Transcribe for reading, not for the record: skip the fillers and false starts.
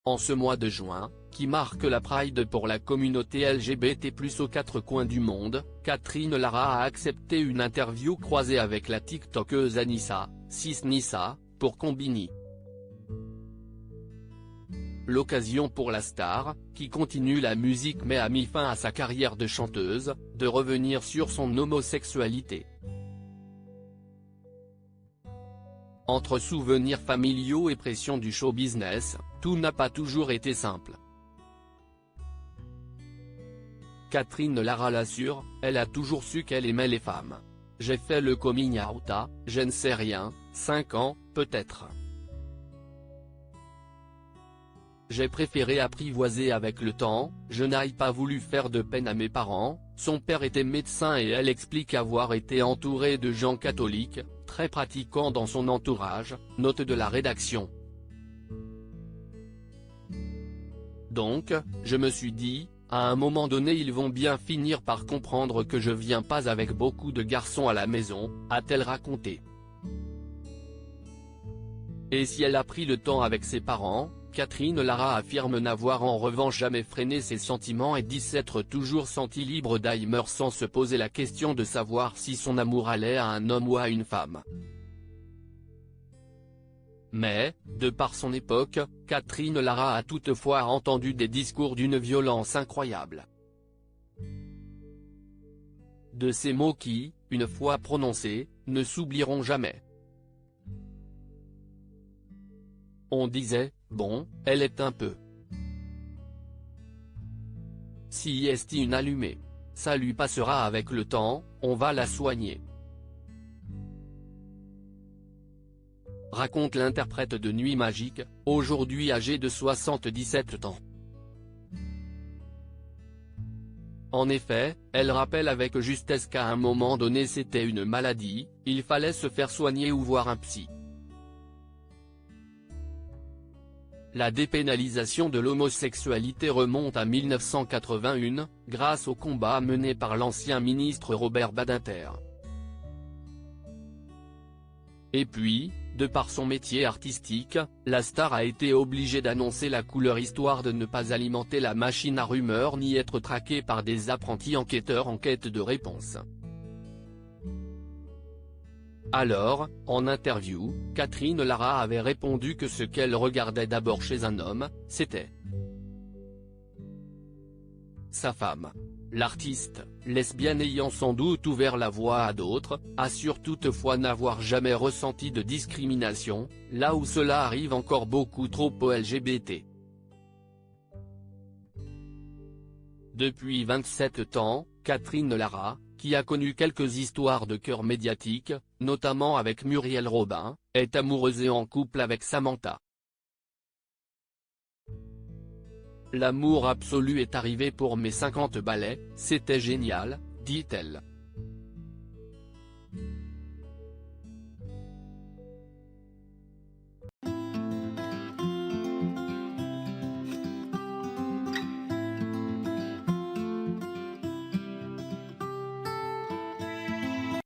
En ce mois de juin, qui marque la Pride pour la communauté LGBT+ aux quatre coins du monde, Catherine Lara a accepté une interview croisée avec la tiktokeuse Anissa, Nissa, pour Konbini. L'occasion pour la star, qui continue la musique mais a mis fin à sa carrière de chanteuse, de revenir sur son homosexualité. Entre souvenirs familiaux et pression du show business, tout n'a pas toujours été simple. Catherine Lara l'assure, elle a toujours su qu'elle aimait les femmes. J'ai fait le coming out à, je ne sais rien, 5 ans, peut-être. J'ai préféré apprivoiser avec le temps, je n'ai pas voulu faire de peine à mes parents. Son père était médecin et elle explique avoir été entourée de gens catholiques, très pratiquants dans son entourage, note de la rédaction. Donc, je me suis dit, à un moment donné ils vont bien finir par comprendre que je viens pas avec beaucoup de garçons à la maison, a-t-elle raconté. Et si elle a pris le temps avec ses parents, Catherine Lara affirme n'avoir en revanche jamais freiné ses sentiments et dit s'être toujours sentie libre d'aimer sans se poser la question de savoir si son amour allait à un homme ou à une femme. Mais, de par son époque, Catherine Lara a toutefois entendu des discours d'une violence incroyable. De ces mots qui, une fois prononcés, ne s'oublieront jamais. On disait, bon, elle est un peu. Si est une allumée. Ça lui passera avec le temps, on va la soigner. Raconte l'interprète de Nuit Magique, aujourd'hui âgée de 77 ans. En effet, elle rappelle avec justesse qu'à un moment donné c'était une maladie, il fallait se faire soigner ou voir un psy. La dépénalisation de l'homosexualité remonte à 1981, grâce au combat mené par l'ancien ministre Robert Badinter. Et puis, de par son métier artistique, la star a été obligée d'annoncer la couleur histoire de ne pas alimenter la machine à rumeurs ni être traquée par des apprentis enquêteurs en quête de réponses. Alors, en interview, Catherine Lara avait répondu que ce qu'elle regardait d'abord chez un homme, c'était sa femme. L'artiste, lesbienne ayant sans doute ouvert la voie à d'autres, assure toutefois n'avoir jamais ressenti de discrimination, là où cela arrive encore beaucoup trop aux LGBT. Depuis 27 ans, Catherine Lara, qui a connu quelques histoires de cœur médiatiques, notamment avec Muriel Robin, est amoureuse et en couple avec Samantha. L'amour absolu est arrivé pour mes 50 ballets, c'était génial, dit-elle.